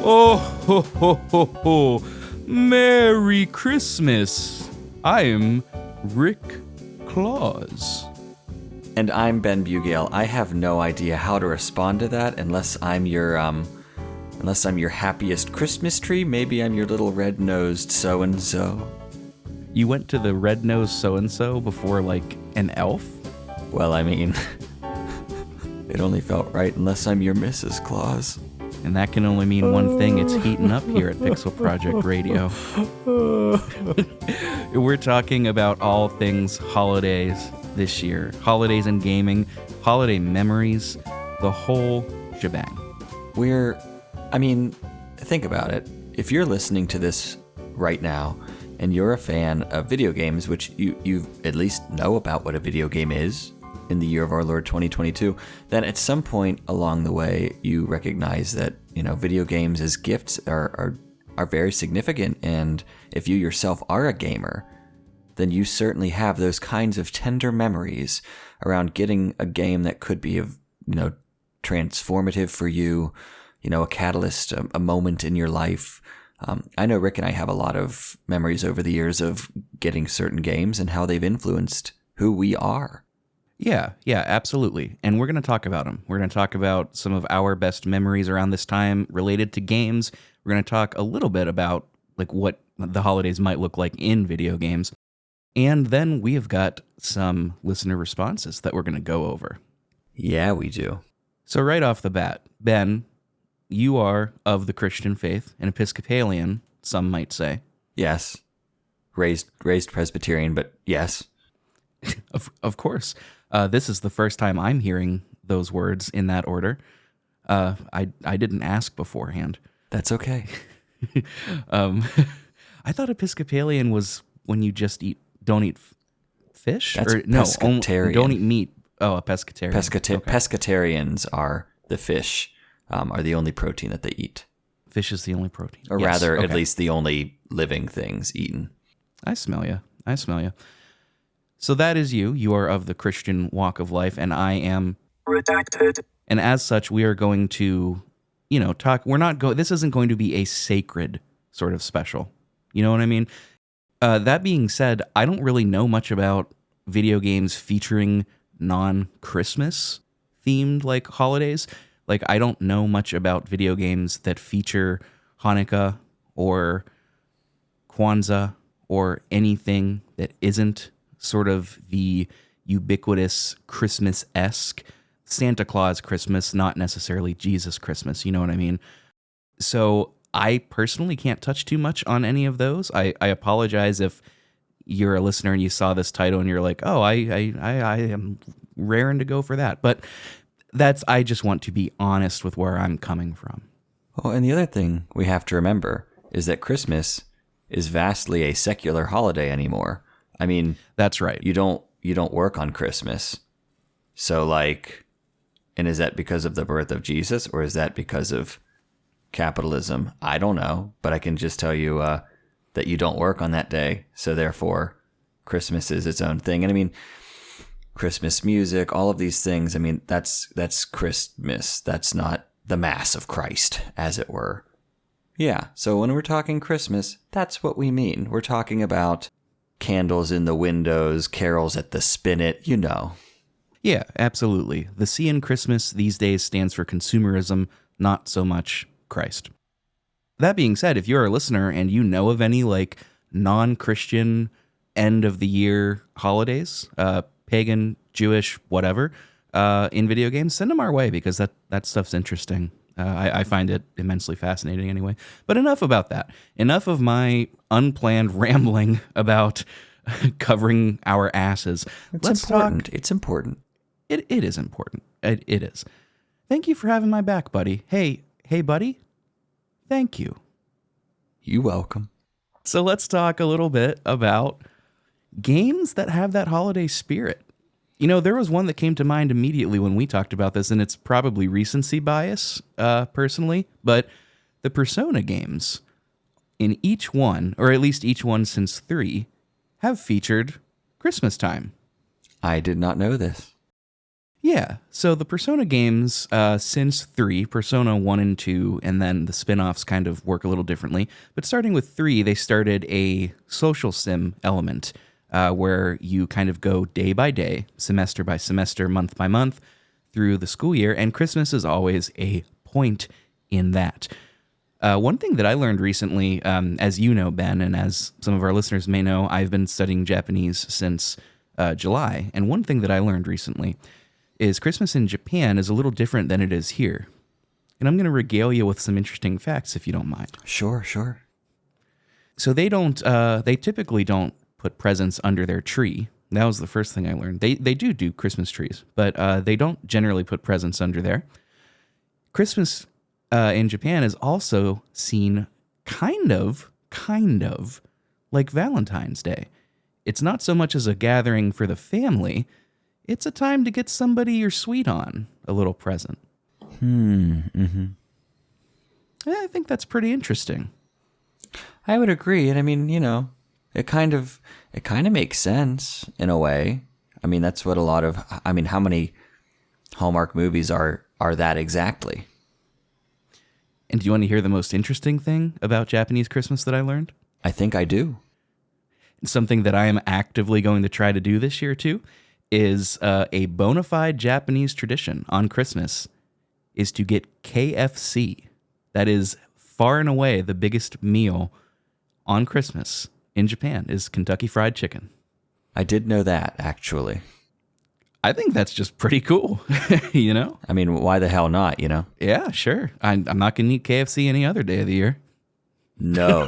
Oh, ho, ho, ho, ho. Merry Christmas. I'm Rick Claus. And I'm Ben Bugale. I have no idea how to respond to that unless I'm your happiest Christmas tree. Maybe I'm your little red-nosed so-and-so. You went to the red-nosed so-and-so before, like, an elf? Well, I mean, it only felt right unless I'm your Mrs. Claus. And that can only mean one thing, it's heating up here at pixelprojectradio. We're talking about all things holidays this year. Holidays and gaming, holiday memories, the whole shebang. Think about it. If you're listening to this right now and you're a fan of video games, which you at least know about what a video game is in the year of our Lord 2022, then at some point along the way you recognize that, video games as gifts are very significant. And if you yourself are a gamer, then you certainly have those kinds of tender memories around getting a game that could be transformative for you, a catalyst, a moment in your life. I know Rick and I have a lot of memories over the years of getting certain games and how they've influenced who we are. Yeah, absolutely. And we're going to talk about them. We're going to talk about some of our best memories around this time related to games. We're going to talk a little bit about like what the holidays might look like in video games. And then we have got some listener responses that we're going to go over. Yeah, we do. So right off the bat, Ben, you are of the Christian faith, an Episcopalian, some might say. Yes. Raised Presbyterian, but yes. Of course. This is the first time I'm hearing those words in that order. I didn't ask beforehand. That's okay. I thought Episcopalian was when you just don't eat fish? That's pescatarian. Don't eat meat. Oh, a pescatarian. Okay. Pescatarians are the fish, are the only protein that they eat. Fish is the only protein. Or rather, at least the only living things eaten. I smell you. So that is you. You are of the Christian walk of life, and I am redacted. And as such, we are going to, talk. This isn't going to be a sacred sort of special. You know what I mean? That being said, I don't really know much about video games featuring non-Christmas themed like holidays. Like, I don't know much about video games that feature Hanukkah or Kwanzaa or anything that isn't sort of the ubiquitous Christmas-esque Santa Claus Christmas, not necessarily Jesus Christmas, you know what I mean? So I personally can't touch too much on any of those. I apologize if you're a listener and you saw this title and you're like, oh, I am raring to go for that. But I just want to be honest with where I'm coming from. Oh, and the other thing we have to remember is that Christmas is vastly a secular holiday anymore. I mean, that's right. You don't work on Christmas. So and is that because of the birth of Jesus or is that because of capitalism? I don't know, but I can just tell you that you don't work on that day. So therefore, Christmas is its own thing. And I mean, Christmas music, all of these things, I mean, that's Christmas. That's not the Mass of Christ, as it were. Yeah, so when we're talking Christmas, that's what we mean. We're talking about candles in the windows, carols at the spinet, Yeah, absolutely. The C in Christmas these days stands for consumerism, not so much Christ. That being said, if you're a listener and you know of any non-Christian end of the year holidays, pagan, Jewish, whatever, in video games, send them our way because that stuff's interesting. I find it immensely fascinating anyway. But enough about that. Enough of my unplanned rambling about covering our asses. It's important. It's important. It is important. It is. Thank you for having my back, buddy. Hey, buddy. Thank you. You're welcome. So let's talk a little bit about games that have that holiday spirit. There was one that came to mind immediately when we talked about this, and it's probably recency bias, personally, but the Persona games, in each one, or at least each one since 3, have featured Christmas time. I did not know this. Yeah. So the Persona games, since 3, Persona 1 and 2, and then the spin offs kind of work a little differently. But starting with 3, they started a social sim element where you kind of go day by day, semester by semester, month by month through the school year. And Christmas is always a point in that. One thing that I learned recently, as you know, Ben, and as some of our listeners may know, I've been studying Japanese since July. And one thing that I learned recently is Christmas in Japan is a little different than it is here. And I'm going to regale you with some interesting facts if you don't mind. Sure, sure. So they typically don't put presents under their tree. That was the first thing I learned. They do Christmas trees, but they don't generally put presents under there. Christmas in Japan is also seen kind of like Valentine's Day. It's not so much as a gathering for the family. It's a time to get somebody you're sweet on a little present. Mm-hmm. I think that's pretty interesting. I would agree. And I mean, it kind of makes sense in a way. I mean, that's what how many Hallmark movies are that exactly? And do you want to hear the most interesting thing about Japanese Christmas that I learned? I think I do. Something that I am actively going to try to do this year too is a bona fide Japanese tradition on Christmas is to get KFC. That is far and away the biggest meal on Christmas in Japan is Kentucky Fried Chicken. I did know that, actually. I think that's just pretty cool, I mean, why the hell not, Yeah, sure. I'm not going to eat KFC any other day of the year. No.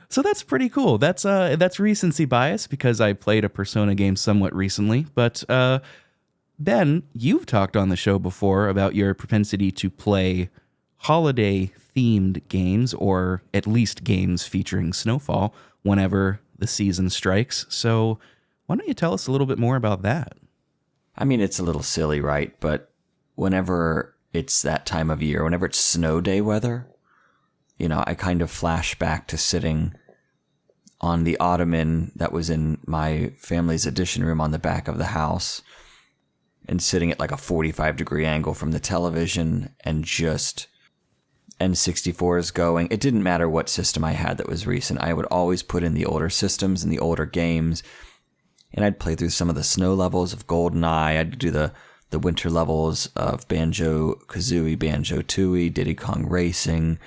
So that's pretty cool. That's recency bias because I played a Persona game somewhat recently. But Ben, you've talked on the show before about your propensity to play holiday-themed games, or at least games featuring snowfall, whenever the season strikes. So why don't you tell us a little bit more about that? I mean, it's a little silly, right? But whenever it's that time of year, whenever it's snow day weather, I kind of flash back to sitting on the ottoman that was in my family's edition room on the back of the house and sitting at like a 45-degree angle from the television and just N64s going. It didn't matter what system I had that was recent. I would always put in the older systems and the older games, and I'd play through some of the snow levels of GoldenEye. I'd do the winter levels of Banjo-Kazooie, Banjo-Tooie, Diddy Kong Racing.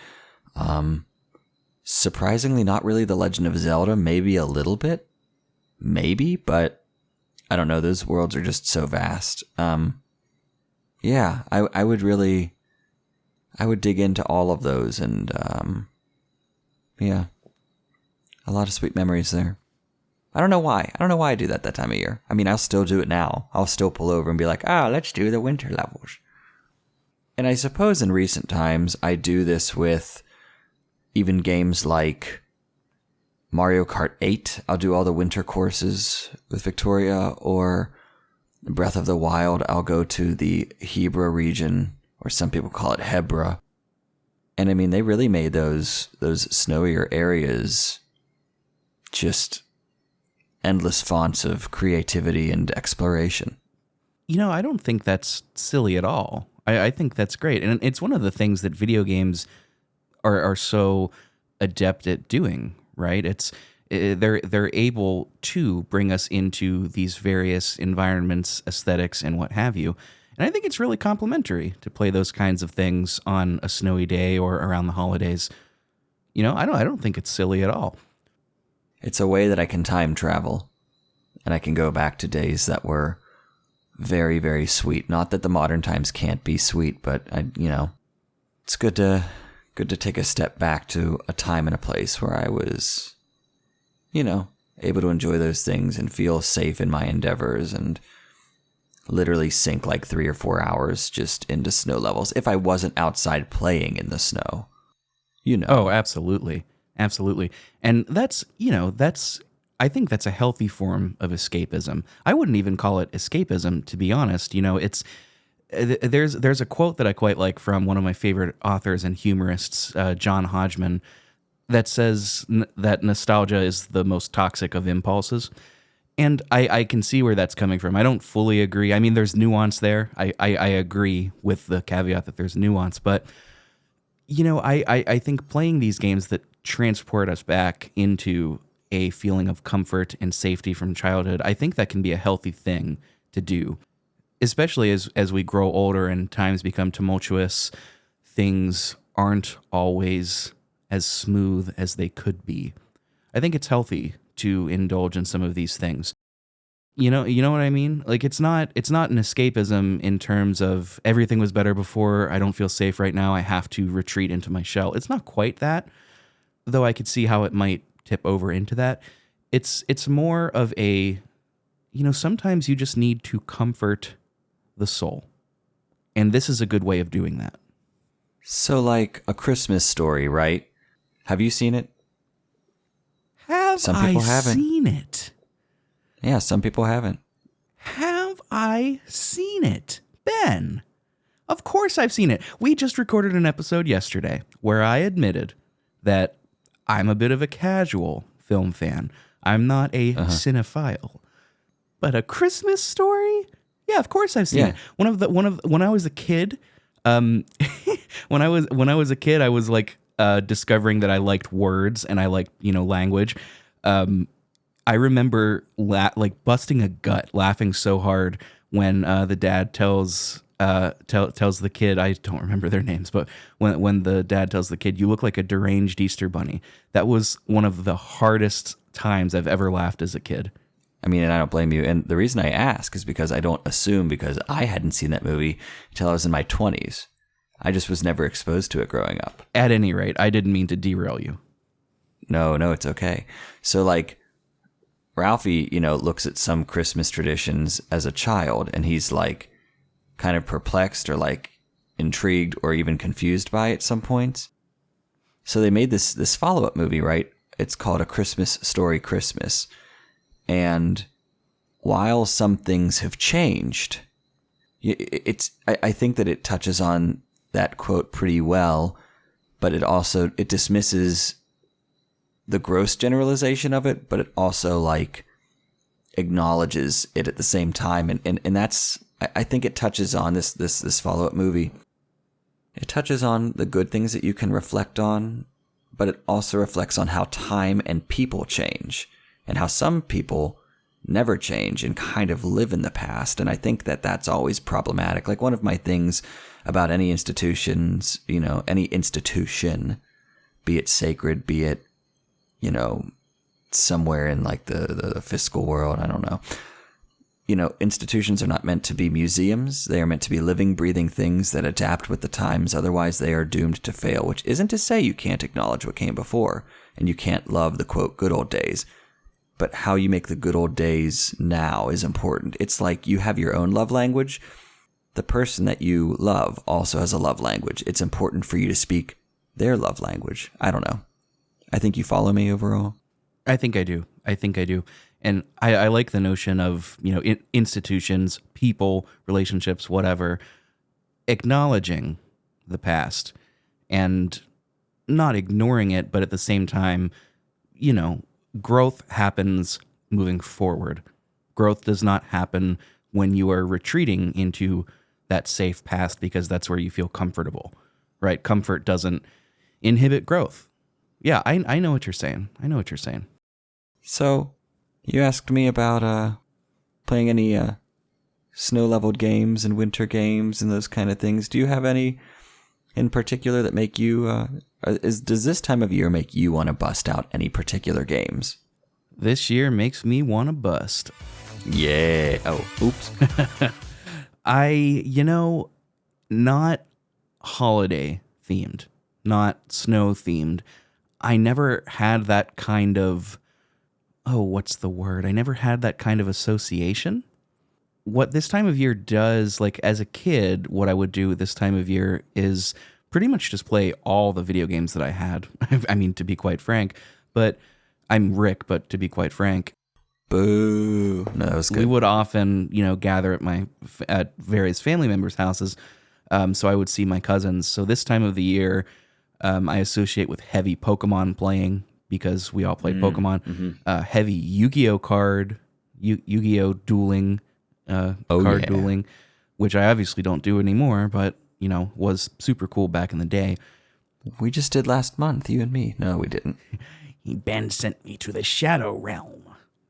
Surprisingly, not really The Legend of Zelda, maybe a little bit. Maybe, but I don't know. Those worlds are just so vast. Yeah, I would dig into all of those, and yeah, a lot of sweet memories there. I don't know why. I don't know why I do that time of year. I mean, I'll still do it now. I'll still pull over and be like, let's do the winter levels. And I suppose in recent times, I do this with even games like Mario Kart 8. I'll do all the winter courses with Victoria, or Breath of the Wild. I'll go to the Hebra region, or some people call it Hebra. And I mean, they really made those snowier areas just endless fonts of creativity and exploration. I don't think that's silly at all. I think that's great. And it's one of the things that video games are so adept at doing, right? They're able to bring us into these various environments, aesthetics, and what have you. And I think it's really complimentary to play those kinds of things on a snowy day or around the holidays. I don't think it's silly at all. It's a way that I can time travel, and I can go back to days that were very, very sweet. Not that the modern times can't be sweet, but it's good to take a step back to a time and a place where I was, able to enjoy those things and feel safe in my endeavors, and literally sink like 3 or 4 hours just into snow levels if I wasn't outside playing in the snow. Oh, absolutely. Absolutely. And I think that's a healthy form of escapism. I wouldn't even call it escapism, to be honest. There's a quote that I quite like from one of my favorite authors and humorists, John Hodgman, that says that nostalgia is the most toxic of impulses. And I can see where that's coming from. I don't fully agree. I mean, there's nuance there. I agree with the caveat that there's nuance. But, I think playing these games that transport us back into a feeling of comfort and safety from childhood, I think that can be a healthy thing to do, especially as we grow older and times become tumultuous. Things aren't always as smooth as they could be. I think it's healthy to indulge in some of these things. You know what I mean? Like it's not an escapism in terms of everything was better before, I don't feel safe right now, I have to retreat into my shell. It's not quite that, though I could see how it might tip over into that. It's more of a sometimes you just need to comfort the soul. And this is a good way of doing that. So like A Christmas Story, right? Have you seen it? Some people haven't seen it. Yeah, some people haven't. Have I seen it, Ben? Of course I've seen it. We just recorded an episode yesterday where I admitted that I'm a bit of a casual film fan. I'm not a cinephile. But A Christmas Story? Yeah, of course I've seen it. When I was a kid, when I was a kid, I was like discovering that I liked words and I liked language. I remember busting a gut, laughing so hard when the dad tells the kid, I don't remember their names, but when the dad tells the kid, "You look like a deranged Easter bunny." That was one of the hardest times I've ever laughed as a kid. I mean, and I don't blame you. And the reason I ask is because I don't assume because I hadn't seen that movie until I was in my 20s. I just was never exposed to it growing up. At any rate, I didn't mean to derail you. No, it's okay. So like Ralphie, looks at some Christmas traditions as a child and he's like kind of perplexed or like intrigued or even confused by it at some points. So they made this follow-up movie, right? It's called A Christmas Story Christmas. And while some things have changed, I think that it touches on that quote pretty well, but it dismisses the gross generalization of it, but it also like acknowledges it at the same time. And that's, I think it touches on this follow-up movie. It touches on the good things that you can reflect on, but it also reflects on how time and people change and how some people never change and kind of live in the past. And I think that that's always problematic. Like one of my things about any institutions, any institution, be it sacred, be it, somewhere in like the fiscal world, I don't know. Institutions are not meant to be museums. They are meant to be living, breathing things that adapt with the times. Otherwise, they are doomed to fail, which isn't to say you can't acknowledge what came before and you can't love the, quote, good old days. But how you make the good old days now is important. It's like you have your own love language. The person that you love also has a love language. It's important for you to speak their love language. I don't know. I think you follow me overall. I think I do. And I like the notion of, institutions, people, relationships, whatever, acknowledging the past and not ignoring it, but at the same time, growth happens moving forward. Growth does not happen when you are retreating into that safe past because that's where you feel comfortable, right? Comfort doesn't inhibit growth. Yeah, I know what you're saying. So, you asked me about playing any snow-leveled games and winter games and those kind of things. Do you have any in particular that make you... does this time of year make you want to bust out any particular games? This year makes me want to bust. Yeah. Oh, oops. Not holiday themed, not snow themed. I never had that kind of... what's the word? I never had that kind of association. What this time of year does, like as a kid, what I would do this time of year is pretty much just play all the video games that I had. I mean, to be quite frank, but I'm Rick, but to be quite frank. Boo. No, that was good. We would often, gather at various family members' houses. So I would see my cousins. So this time of the year, I associate with heavy Pokemon playing because we all played Pokemon. Mm-hmm. Heavy Yu-Gi-Oh card Yu-Gi-Oh dueling, card dueling, which I obviously don't do anymore, but was super cool back in the day. We just did last month, you and me. No, we didn't. Ben sent me to the Shadow Realm.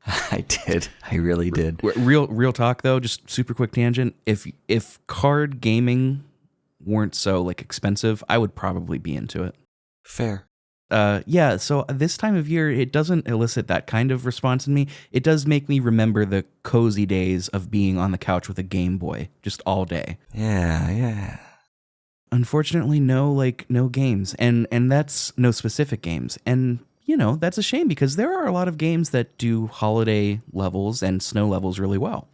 I did. I really did. Real talk though, just super quick tangent. If card gaming weren't so like expensive, I would probably be into it. Fair. Yeah, so this time of year, it doesn't elicit that kind of response in me. It does make me remember the cozy days of being on the couch with a Game Boy just all day. Yeah. Unfortunately, no games, and that's no specific games. And, that's a shame because there are a lot of games that do holiday levels and snow levels really well.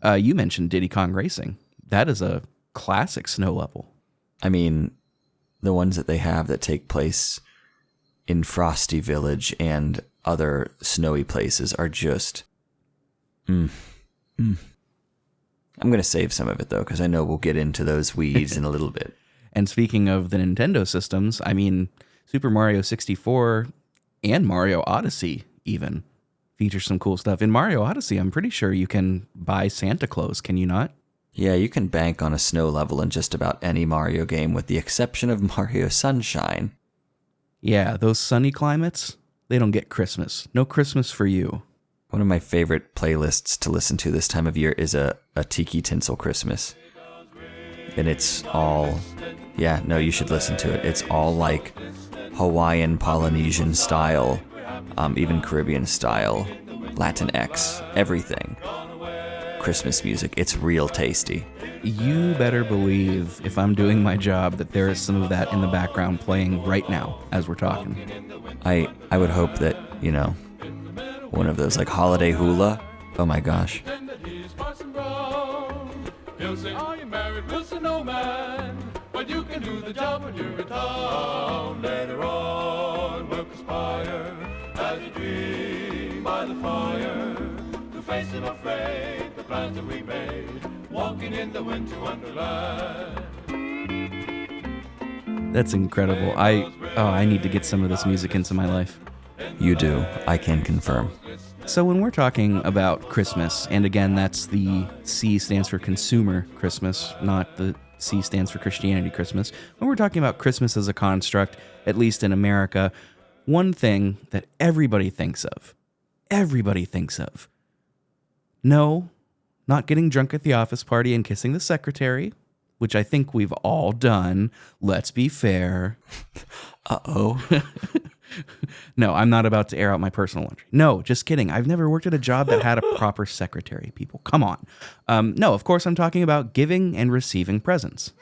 You mentioned Diddy Kong Racing. That is a classic snow level. I mean, the ones that they have that take place in Frosty Village and other snowy places are just... I'm going to save some of it, though, because I know we'll get into those weeds in a little bit. And speaking of the Nintendo systems, I mean, Super Mario 64 and Mario Odyssey even feature some cool stuff. In Mario Odyssey, I'm pretty sure you can buy Santa Claus, can you not? Yeah, you can bank on a snow level in just about any Mario game with the exception of Mario Sunshine. Yeah, those sunny climates, they don't get Christmas. No Christmas for you. One of my favorite playlists to listen to this time of year is a Tiki Tinsel Christmas. And it's all... Yeah, no, you should listen to it. It's all like Hawaiian, Polynesian style, even Caribbean style, Latinx, everything. Christmas music. It's real tasty. You better believe, if I'm doing my job, that there is some of that in the background playing right now as we're talking. I would hope that, one of those like holiday hula. Oh my gosh. He'll say, are you married? We'll say, no, man. But you can do the job when you're in town. Later on, we'll conspire as you dream by the fire to face unafraid the plans that we made, walking in the winter wonderland. That's incredible. I need to get some of this music into my life. You do. I can confirm. So when we're talking about Christmas, and again, that's the C stands for consumer Christmas, not the C stands for Christianity Christmas. When we're talking about Christmas as a construct, at least in America, one thing that everybody thinks of, no, not getting drunk at the office party and kissing the secretary, which I think we've all done. Let's be fair. Uh-oh. No, I'm not about to air out my personal laundry. No, just kidding. I've never worked at a job that had a proper secretary, people. Come on. No, of course I'm talking about giving and receiving presents.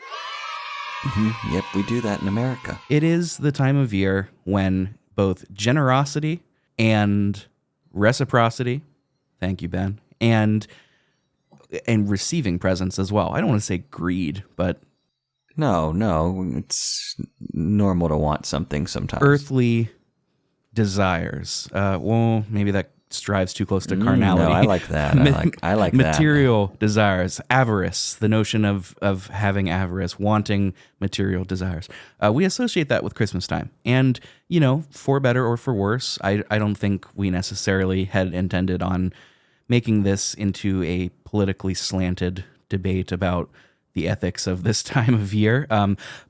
Mm-hmm. Yep, we do that in America. It is the time of year when both generosity and reciprocity, thank you, Ben, and receiving presents as well. I don't want to say greed, but... No, it's normal to want something sometimes. Earthly desires. Well, maybe that strives too close to carnality. No, I like that. I like that. Material desires, avarice, the notion of having avarice, wanting material desires. We associate that with Christmas time. And, for better or for worse, I don't think we necessarily had intended on making this into a politically slanted debate about the ethics of this time of year.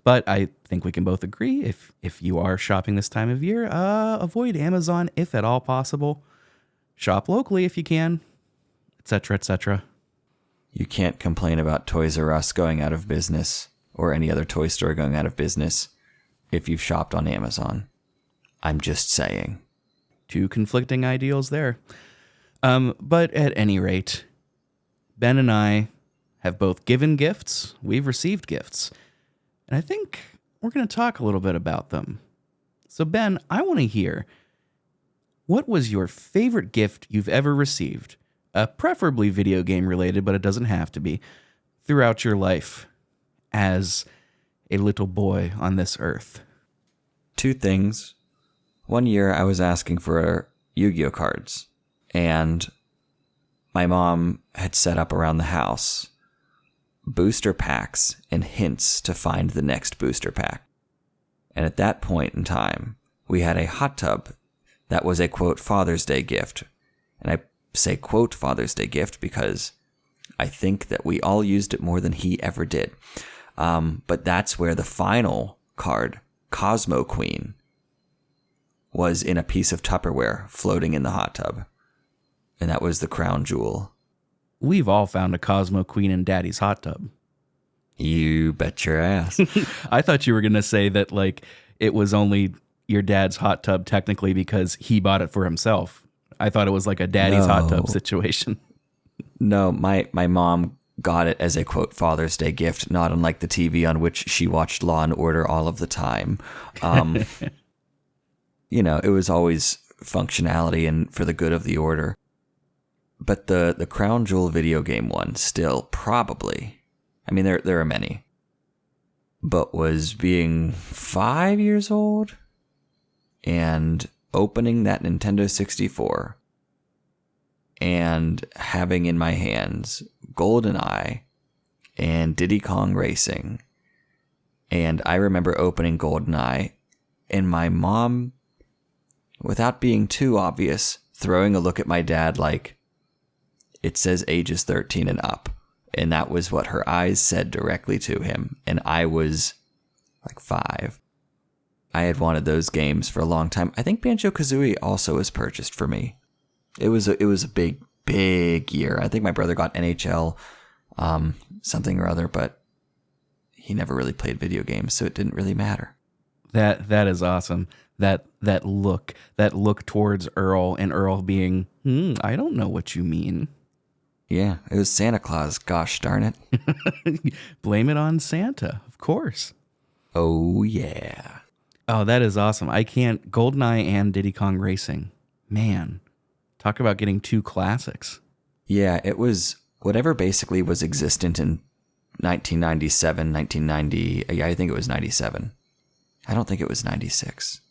But I think we can both agree if you are shopping this time of year, avoid Amazon if at all possible. Shop locally if you can, etc., etc. You can't complain about Toys R Us going out of business or any other toy store going out of business if you've shopped on Amazon. I'm just saying. Two conflicting ideals there. But at any rate, Ben and I have both given gifts, we've received gifts, and I think we're going to talk a little bit about them. So Ben, I want to hear, what was your favorite gift you've ever received, preferably video game related, but it doesn't have to be, throughout your life as a little boy on this earth? Two things. One year I was asking for Yu-Gi-Oh cards, and my mom had set up around the house booster packs and hints to find the next booster pack. And at that point in time, we had a hot tub that was a, quote, Father's Day gift. And I say quote Father's Day gift because I think that we all used it more than he ever did. But that's where the final card, Cosmo Queen, was in a piece of Tupperware floating in the hot tub. And that was the crown jewel. We've all found a Cosmo Queen in Daddy's hot tub. You bet your ass. I thought you were going to say that like it was only your dad's hot tub technically because he bought it for himself. I thought it was like a daddy's hot tub situation. No, my mom got it as a quote Father's Day gift, not unlike the TV on which she watched Law and Order all of the time. You know, it was always functionality and for the good of the order. But the crown jewel video game one still probably, I mean, there are many, but was being 5 years old and opening that Nintendo 64 and having in my hands GoldenEye and Diddy Kong Racing. And I remember opening GoldenEye and my mom, without being too obvious, throwing a look at my dad like, it says ages 13 and up. And that was what her eyes said directly to him. And I was like 5. I had wanted those games for a long time. I think Banjo-Kazooie also was purchased for me. It was a big year. I think my brother got NHL something or other, but he never really played video games, so it didn't really matter. That is awesome. That look towards Earl and Earl being, I don't know what you mean. Yeah, it was Santa Claus, gosh darn it. Blame it on Santa, of course. Oh, yeah. Oh, that is awesome. I can't, GoldenEye and Diddy Kong Racing. Man, talk about getting two classics. Yeah, it was whatever basically was existent in 1997, 1990. Yeah, I think it was 97. I don't think it was 96.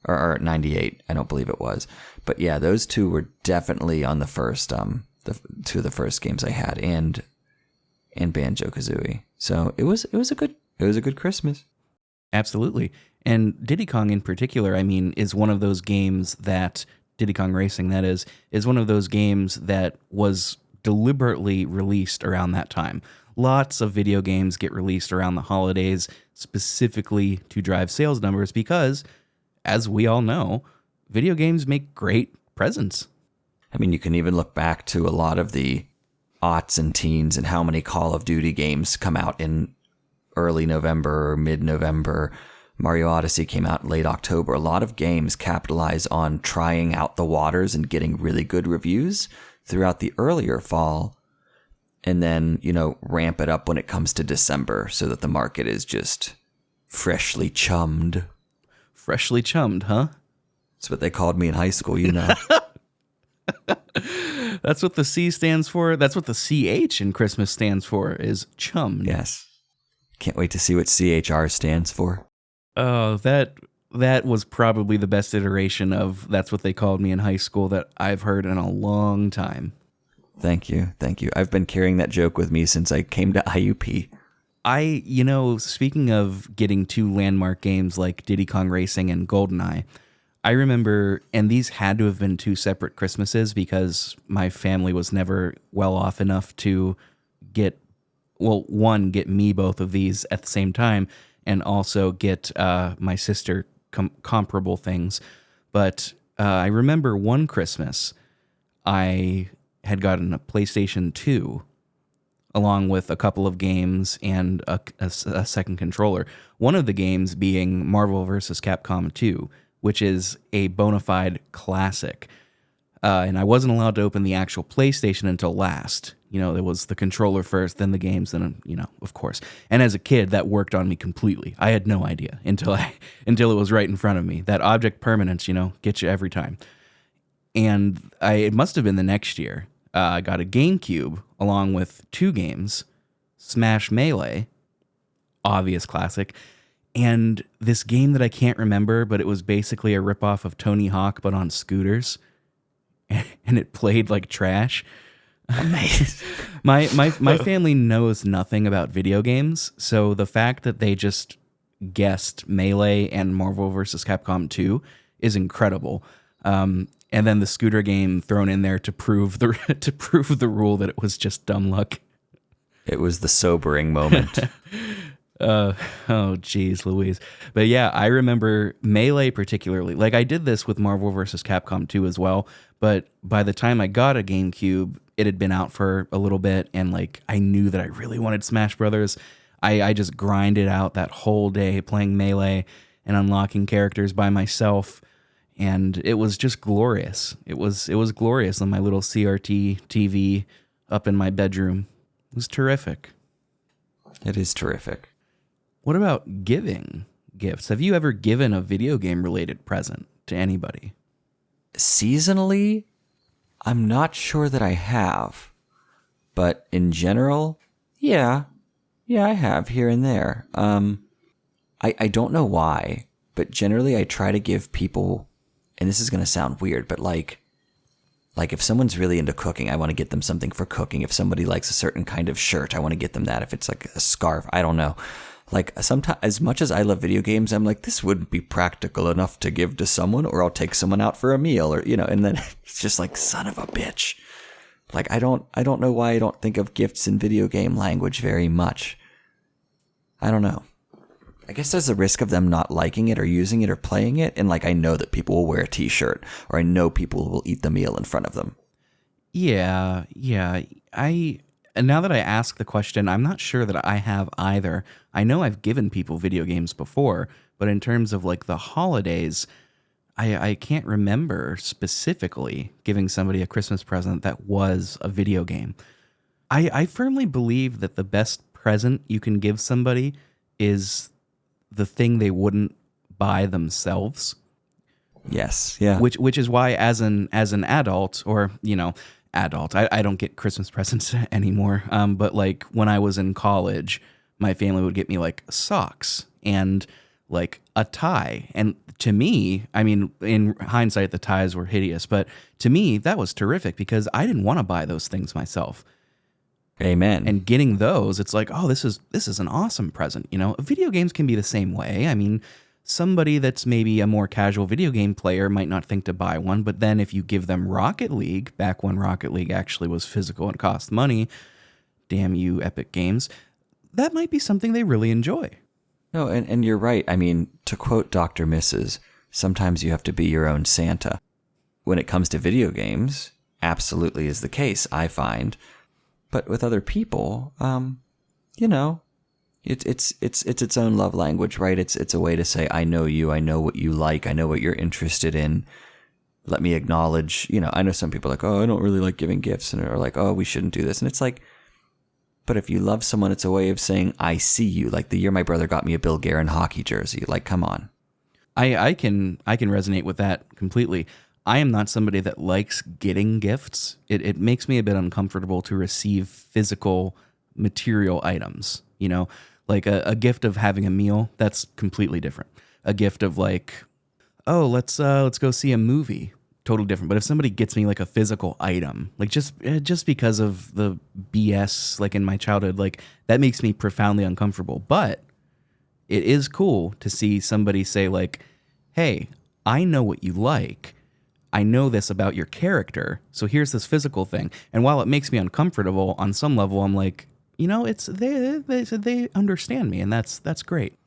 Or 98. I don't believe it was. But yeah, those two were definitely on the first, two of the first games I had, and Banjo-Kazooie. So it was a good Christmas. Absolutely. And Diddy Kong in particular, I mean, is one of those games that, Diddy Kong Racing that is one of those games that was deliberately released around that time. Lots of video games get released around the holidays specifically to drive sales numbers because, as we all know, video games make great presents. I mean, you can even look back to a lot of the aughts and teens and how many Call of Duty games come out in early November or mid-November. Mario Odyssey came out in late October. A lot of games capitalize on trying out the waters and getting really good reviews throughout the earlier fall, and then, ramp it up when it comes to December so that the market is just freshly chummed. Freshly chummed, huh? That's what they called me in high school, That's what the C stands for. That's what the CH in Christmas stands for, is chummed. Yes. Can't wait to see what CHR stands for. Oh, that was probably the best iteration of that's what they called me in high school that I've heard in a long time. Thank you. I've been carrying that joke with me since I came to IUP. Speaking of getting two landmark games like Diddy Kong Racing and GoldenEye, I remember, and these had to have been two separate Christmases because my family was never well off enough to get me both of these at the same time, and also get my sister comparable things. But I remember one Christmas, I had gotten a PlayStation 2 along with a couple of games and a second controller. One of the games being Marvel vs. Capcom 2, which is a bona fide classic. And I wasn't allowed to open the actual PlayStation until last. There was the controller first, then the games, then, of course. And as a kid, that worked on me completely. I had no idea until it was right in front of me. That object permanence, gets you every time. And it must have been the next year. I got a GameCube along with two games, Smash Melee, obvious classic, and this game that I can't remember, but it was basically a ripoff of Tony Hawk, but on scooters, and it played like trash. Amazing. My family knows nothing about video games, so the fact that they just guessed Melee and Marvel vs. Capcom 2 is incredible. and then the scooter game thrown in there to prove the to prove the rule that it was just dumb luck. It was the sobering moment. Oh, geez, Louise. But yeah, I remember Melee particularly. Like, I did this with Marvel vs. Capcom 2 as well, but by the time I got a GameCube, it had been out for a little bit, and like I knew that I really wanted Smash Brothers. I just grinded out that whole day playing Melee and unlocking characters by myself, and it was just glorious. It was glorious on my little CRT TV up in my bedroom. It was terrific. It is terrific. What about giving gifts? Have you ever given a video game related present to anybody? Seasonally, I'm not sure that I have, but in general, yeah, I have here and there. I don't know why, but generally I try to give people, and this is going to sound weird, but like if someone's really into cooking, I want to get them something for cooking. If somebody likes a certain kind of shirt, I want to get them that. If it's like a scarf, I don't know. Like, sometimes, as much as I love video games, I'm like, this wouldn't be practical enough to give to someone, or I'll take someone out for a meal, or, and then it's just like, son of a bitch. Like, I don't know why I don't think of gifts in video game language very much. I don't know. I guess there's the risk of them not liking it or using it or playing it, and like, I know that people will wear a t-shirt, or I know people will eat the meal in front of them. Yeah. And now that I ask the question, I'm not sure that I have either. I know I've given people video games before, but in terms of like the holidays, I can't remember specifically giving somebody a Christmas present that was a video game. I firmly believe that the best present you can give somebody is the thing they wouldn't buy themselves. Yes, yeah. Which is why as an adult, or adult, I don't get Christmas presents anymore. But like when I was in college, my family would get me like socks and like a tie. And to me, I mean, in hindsight, the ties were hideous, but to me, that was terrific because I didn't want to buy those things myself. Amen. And getting those, it's like, oh, this is an awesome present. Video games can be the same way. I mean, somebody that's maybe a more casual video game player might not think to buy one, but then if you give them Rocket League, back when Rocket League actually was physical and cost money, damn you, Epic Games, that might be something they really enjoy. No, and you're right. I mean, to quote Dr. Mrs., sometimes you have to be your own Santa. When it comes to video games, absolutely is the case, I find. But with other people, It's its own love language, right? It's a way to say, I know you, I know what you like, I know what you're interested in. Let me acknowledge, I know some people are like, oh, I don't really like giving gifts, and are like, oh, we shouldn't do this. And it's like, but if you love someone, it's a way of saying, I see you. Like the year my brother got me a Bill Guerin hockey jersey. Like, come on. I can resonate with that completely. I am not somebody that likes getting gifts. It makes me a bit uncomfortable to receive physical material items, Like a gift of having a meal, that's completely different. A gift of like, oh, let's go see a movie, totally different. But if somebody gets me like a physical item, like just because of the BS like in my childhood, like that makes me profoundly uncomfortable. But it is cool to see somebody say like, hey, I know what you like. I know this about your character. So here's this physical thing. And while it makes me uncomfortable on some level, I'm like, it's they understand me, and that's great.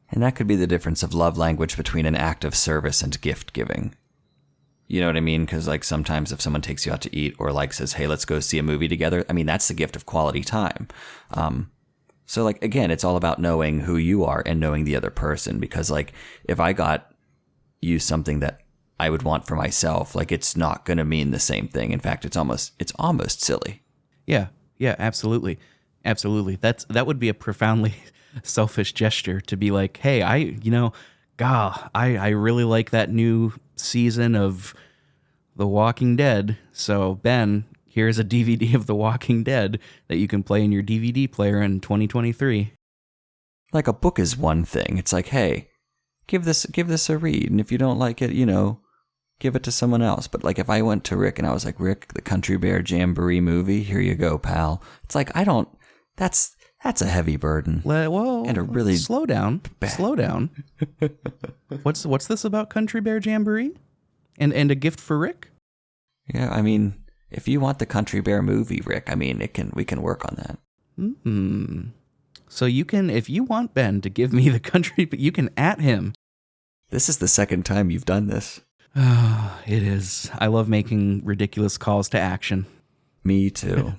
And that could be the difference of love language between an act of service and gift giving. You know what I mean? Because like sometimes if someone takes you out to eat or like says, hey, let's go see a movie together, I mean, that's the gift of quality time. So like, again, it's all about knowing who you are and knowing the other person, because like if I got you something that I would want for myself, like it's not going to mean the same thing. In fact, it's almost silly. Yeah, absolutely. Absolutely. That would be a profoundly selfish gesture to be like, hey, I really like that new season of The Walking Dead. So Ben, here's a DVD of The Walking Dead that you can play in your DVD player in 2023. Like a book is one thing. It's like, hey, give this a read. And if you don't like it, give it to someone else. But like if I went to Rick and I was like, Rick, the Country Bear Jamboree movie, here you go, pal. It's like, that's a heavy burden. Whoa, and a really slow down. Slow down. What's this about Country Bear Jamboree? And a gift for Rick? Yeah, I mean, if you want the Country Bear movie, Rick, I mean, we can work on that. So you can, if you want Ben to give me the country, but you can at him. This is the second time you've done this. It is. I love making ridiculous calls to action. Me too.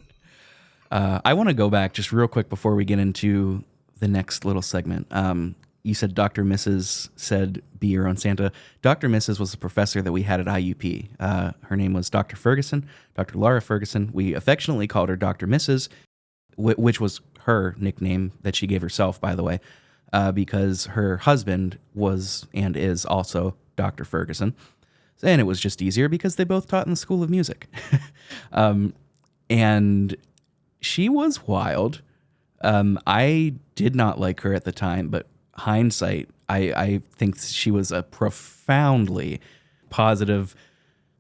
I want to go back just real quick before we get into the next little segment. You said Dr. Mrs. said, be your own Santa. Dr. Mrs. was a professor that we had at IUP. Her name was Dr. Ferguson, Dr. Laura Ferguson. We affectionately called her Dr. Mrs., which was her nickname that she gave herself, by the way, because her husband was and is also Dr. Ferguson. And it was just easier because they both taught in the School of Music. And she was wild. I did not like her at the time, but hindsight, I think she was a profoundly positive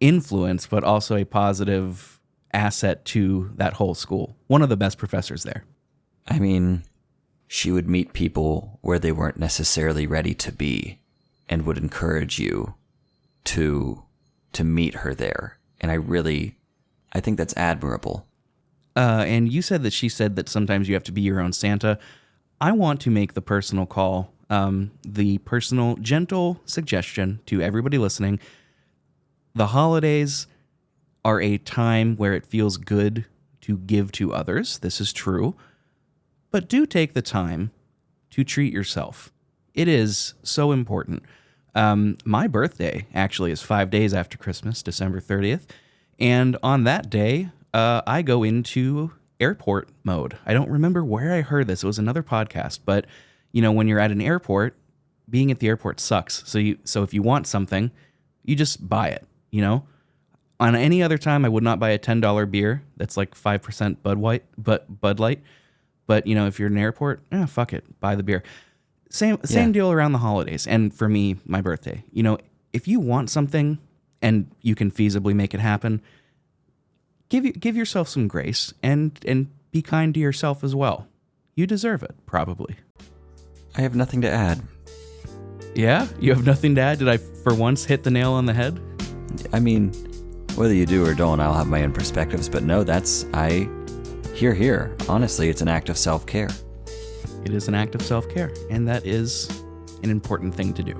influence, but also a positive asset to that whole school. One of the best professors there. I mean, she would meet people where they weren't necessarily ready to be and would encourage you to meet her there. And I think that's admirable. And you said that she said that sometimes you have to be your own Santa. I want to make the personal call, the personal, gentle suggestion to everybody listening. The holidays are a time where it feels good to give to others. This is true. But do take the time to treat yourself. It is so important. My birthday actually is 5 days after Christmas, December 30th. And on that day, I go into airport mode. I don't remember where I heard this. It was another podcast. But, you know, when you're at an airport, being at the airport sucks. So if you want something, you just buy it, you know? On any other time, I would not buy a $10 beer that's like 5% Bud Light. But, you know, if you're in an airport, fuck it, buy the beer. Same deal around the holidays. And for me, my birthday. You know, if you want something and you can feasibly make it happen, give yourself some grace and be kind to yourself as well. You deserve it, probably. I have nothing to add. Yeah? You have nothing to add? Did I, for once, hit the nail on the head? I mean, whether you do or don't, I'll have my own perspectives. But no, Here. Honestly, it's an act of self-care. It is an act of self-care, and that is an important thing to do.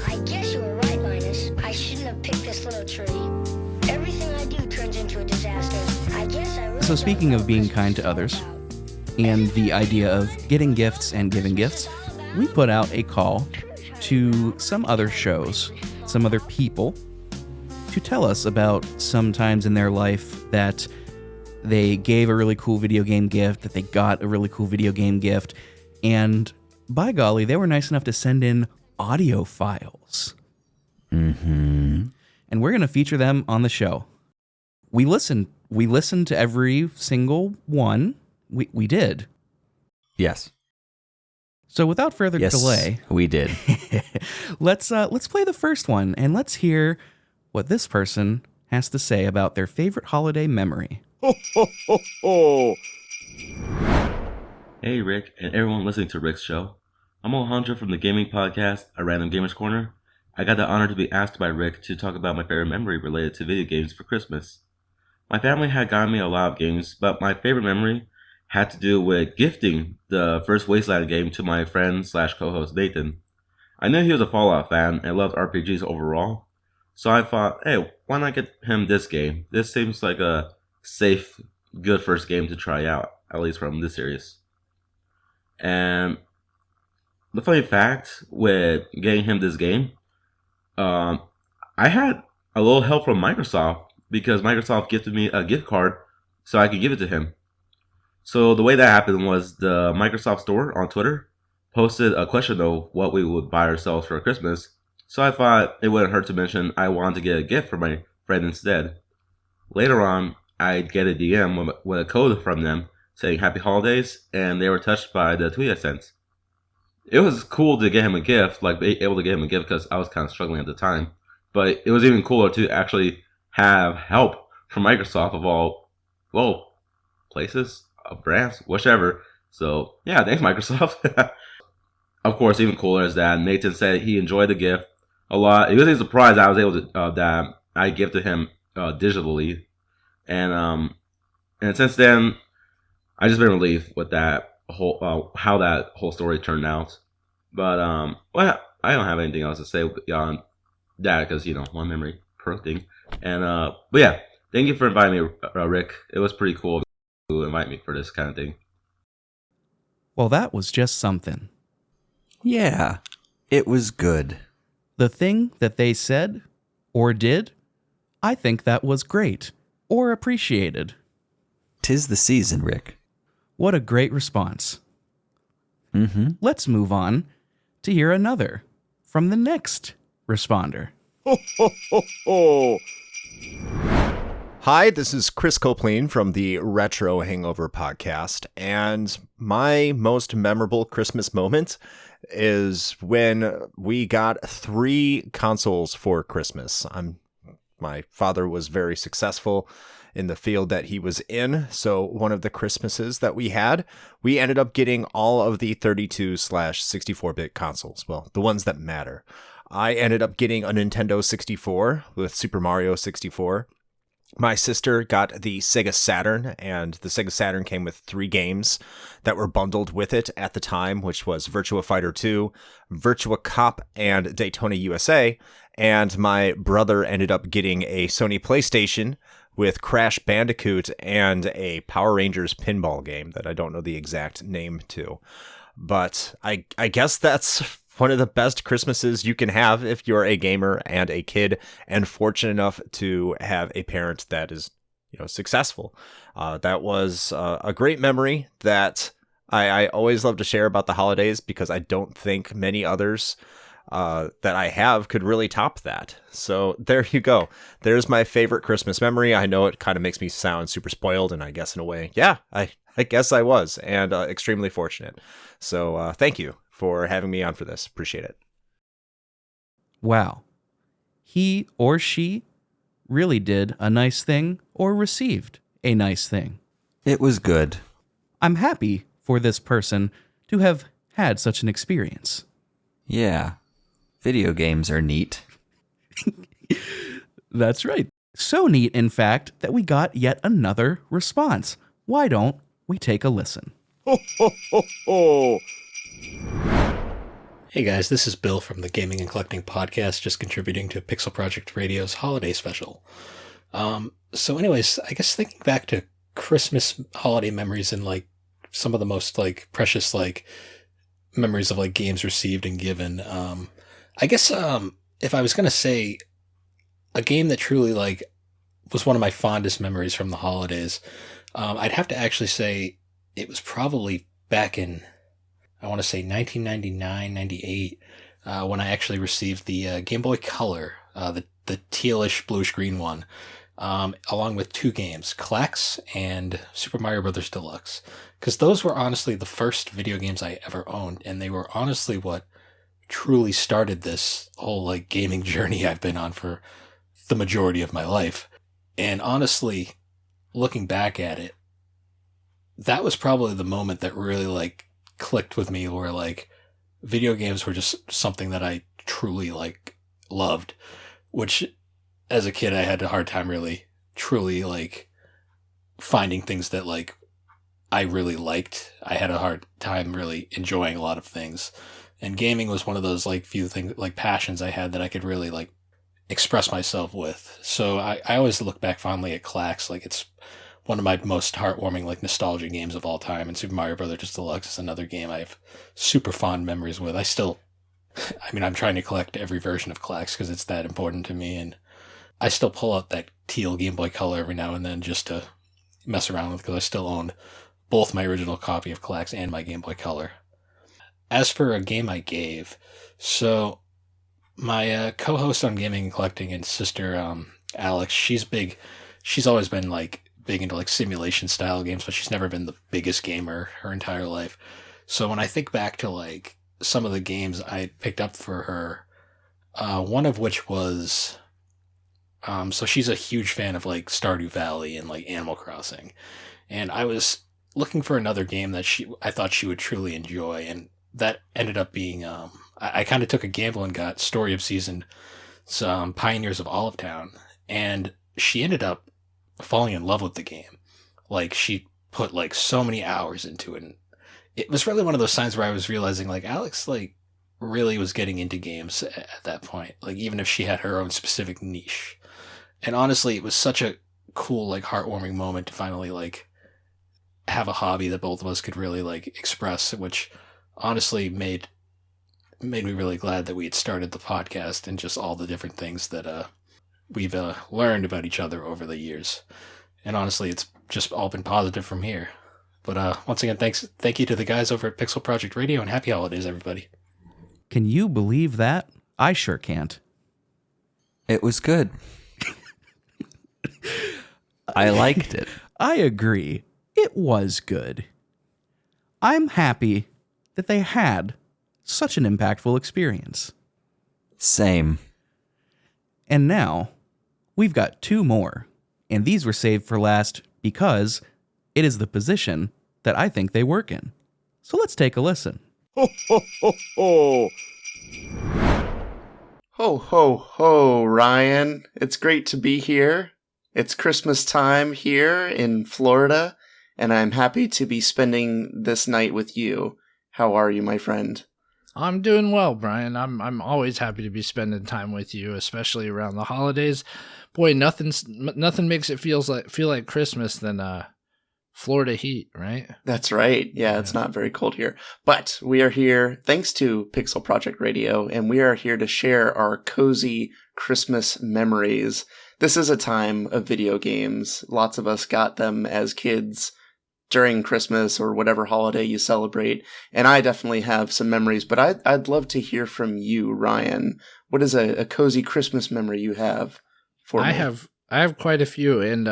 I guess you were right, Linus. I shouldn't have picked this little tree. Everything I do turns into a disaster. I guess I really So speaking of being kind to others and the idea of getting gifts and giving gifts, we put out a call to some other shows, some other people, to tell us about some times in their life that they gave a really cool video game gift, that they got a really cool video game gift, and by golly, they were nice enough to send in audio files. Mm-hmm. And we're going to feature them on the show. We listened to every single one. We did. Yes. So without further delay, we did. let's play the first one and let's hear what this person has to say about their favorite holiday memory. Ho, ho, ho, ho. Hey Rick, and everyone listening to Rick's show. I'm Alejandro from the gaming podcast, A Random Gamer's Corner. I got the honor to be asked by Rick to talk about my favorite memory related to video games for Christmas. My family had gotten me a lot of games, but my favorite memory had to do with gifting the first Wasteland game to my friend / co-host Nathan. I knew he was a Fallout fan and loved RPGs overall, so I thought, hey, why not get him this game? This seems like a safe, good first game to try out, at least from this series. And the funny fact with getting him this game, I had a little help from Microsoft because Microsoft gifted me a gift card so I could give it to him. So the way that happened was the Microsoft store on Twitter posted a question of what we would buy ourselves for Christmas. So I thought it wouldn't hurt to mention I wanted to get a gift for my friend instead. Later on, I'd get a DM with a code from them saying Happy Holidays, and they were touched by the tweet I sent. it was cool to get him a gift, like be able to get him a gift because I was kind of struggling at the time. But it was even cooler to actually have help from Microsoft of all, well, places, brands, whichever. So yeah, thanks Microsoft. Of course, even cooler is that Nathan said he enjoyed the gift a lot. He was surprised I was able to that I gifted him digitally, and since then I just been relieved with that whole how that whole story turned out. But well, I don't have anything else to say beyond that because one memory per thing. And but yeah, thank you for inviting me, Rick. It was pretty cool to invite me for this kind of thing. Well, that was just something. Yeah, it was good. The thing that they said or did, I think that was great or appreciated. 'Tis the season, Rick. What a great response. Mm-hmm. Let's move on to hear another from the next responder. Ho, ho, ho, ho. Hi, this is Chris Copeland from the Retro Hangover podcast, and my most memorable Christmas moment is when we got 3 consoles for Christmas. My father was very successful in the field that he was in, so one of the Christmases that we ended up getting all of the 32/64-bit consoles, well, the ones that matter. I ended up getting a Nintendo 64 with Super Mario 64. My sister got the Sega Saturn, and the Sega Saturn came with 3 games that were bundled with it at the time, which was Virtua Fighter 2, Virtua Cop, and Daytona USA. And my brother ended up getting a Sony PlayStation with Crash Bandicoot and a Power Rangers pinball game that I don't know the exact name to. But I guess that's one of the best Christmases you can have if you're a gamer and a kid and fortunate enough to have a parent that is, successful. That was a great memory that I always love to share about the holidays because I don't think many others that I have could really top that. So there you go. There's my favorite Christmas memory. I know it kind of makes me sound super spoiled, and I guess in a way, yeah, I guess I was, and extremely fortunate. So thank you for having me on for this. Appreciate it. Wow. He or she really did a nice thing or received a nice thing. It was good. I'm happy for this person to have had such an experience. Yeah. Video games are neat. That's right. So neat, in fact, that we got yet another response. Why don't we take a listen? Ho, ho, ho, ho. Hey guys, this is Bill from the Gaming and Collecting Podcast, just contributing to Pixelprojectradio's holiday special. So anyways, I guess thinking back to Christmas holiday memories and some of the most precious memories of games received and given. I guess if I was gonna say a game that truly was one of my fondest memories from the holidays, I'd have to actually say it was probably back in, I want to say 1999, 98, when I actually received the Game Boy Color, the tealish bluish green one, along with 2 games, Klax and Super Mario Bros. Deluxe. Because those were honestly the first video games I ever owned, and they were honestly what truly started this whole gaming journey I've been on for the majority of my life. And honestly, looking back at it, that was probably the moment that really clicked with me, where video games were just something that I truly loved, which as a kid I had a hard time really truly finding things that I really liked. I had a hard time really enjoying a lot of things, and gaming was one of those few things passions I had that I could really express myself with. So I always look back fondly at Klax. It's one of my most heartwarming nostalgia games of all time, and Super Mario Bros. Deluxe is another game I have super fond memories with. I'm trying to collect every version of Klax because it's that important to me, and I still pull out that teal Game Boy Color every now and then just to mess around with, because I still own both my original copy of Klax and my Game Boy Color. As for a game I gave, so my co-host on Gaming and Collecting and sister Alex, she's always been big into simulation style games, but she's never been the biggest gamer her entire life. So when I think back to some of the games I picked up for her. One of which was, so she's a huge fan of like Stardew Valley and like Animal Crossing, and I was looking for another game that I thought she would truly enjoy, and that ended up being I kind of took a gamble and got Story of Season, some Pioneers of Olive Town, and she ended up falling in love with the game. Like she put like so many hours into it, and it was really one of those signs where I was realizing like Alex like really was getting into games at that point, like even if she had her own specific niche. And honestly, it was such a cool, like heartwarming moment to finally like have a hobby that both of us could really like express, which honestly made me really glad that we had started the podcast and just all the different things that we've learned about each other over the years. And honestly, it's just all been positive from here. But once again, thank you to the guys over at Pixel Project Radio, and happy holidays, everybody. Can you believe that? I sure can't. It was good. I liked it. I agree. It was good. I'm happy that they had such an impactful experience. Same. And now, we've got two more, and these were saved for last because it is the position that I think they work in. So let's take a listen. Ho, ho, ho, ho. Ho, ho, ho, Ryan. It's great to be here. It's Christmas time here in Florida, and I'm happy to be spending this night with you. How are you, my friend? I'm doing well, Brian. I'm always happy to be spending time with you, especially around the holidays. Boy, nothing makes it feel like Christmas than Florida heat, right? That's right. Yeah, it's not very cold here. But we are here thanks to Pixel Project Radio, and we are here to share our cozy Christmas memories. This is a time of video games. Lots of us got them as kids during Christmas or whatever holiday you celebrate, and I definitely have some memories, but I'd love to hear from you, Ryan. What is a cozy Christmas memory you have for me? I have quite a few, and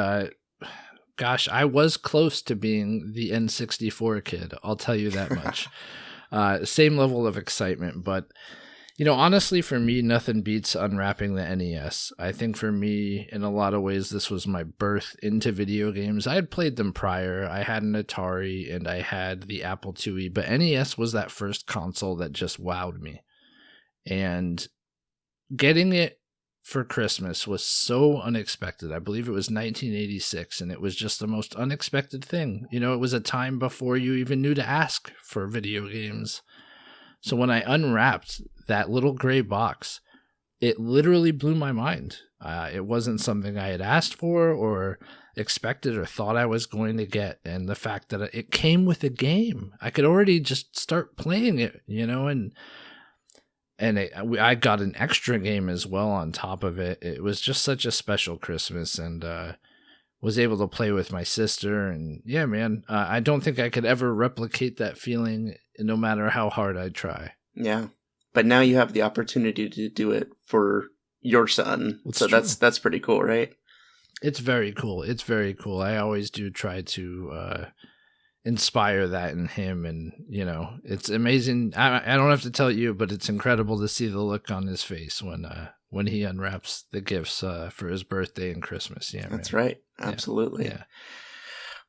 gosh, I was close to being the N64 kid. I'll tell you that much. Same level of excitement, but honestly, for me, nothing beats unwrapping the NES. I think for me, in a lot of ways, this was my birth into video games. I had played them prior. I had an Atari and I had the Apple IIe, but NES was that first console that just wowed me. And getting it for Christmas was so unexpected. I believe it was 1986, and it was just the most unexpected thing. It was a time before you even knew to ask for video games. So when I unwrapped that little gray box, it literally blew my mind. It wasn't something I had asked for or expected or thought I was going to get. And the fact that it came with a game, I could already just start playing it, and I got an extra game as well on top of it. It was just such a special Christmas, and was able to play with my sister. And yeah, man, I don't think I could ever replicate that feeling no matter how hard I try. Yeah. But now you have the opportunity to do it for your son. It's so true. That's pretty cool, right? It's very cool. It's very cool. I always do try to inspire that in him, and it's amazing. I don't have to tell you, but it's incredible to see the look on his face when he unwraps the gifts for his birthday and Christmas. Yeah, that's man. right. Absolutely. Yeah.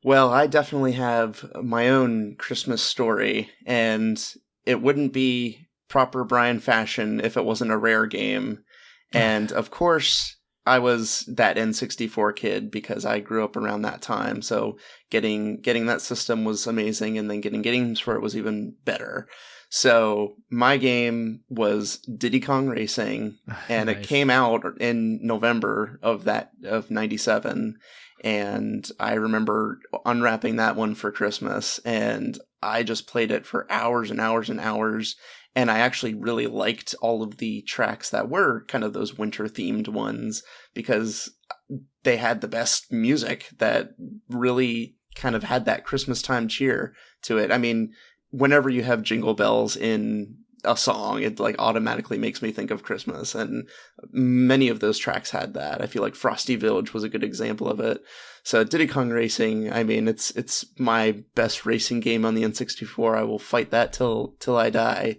Well, I definitely have my own Christmas story, and it wouldn't be proper Brian fashion if it wasn't a Rare game. And of course, I was that N64 kid because I grew up around that time. So getting that system was amazing, and then getting games for it was even better. So my game was Diddy Kong Racing, and Nice. It came out in November of 97. And I remember unwrapping that one for Christmas, and I just played it for hours and hours and hours. And I actually really liked all of the tracks that were kind of those winter themed ones, because they had the best music that really kind of had that Christmas time cheer to it. I mean, whenever you have jingle bells in a song, it like automatically makes me think of Christmas, and many of those tracks had that. I feel like Frosty Village was a good example of it. So Diddy Kong Racing, I mean, it's my best racing game on the N64. I will fight that till I die.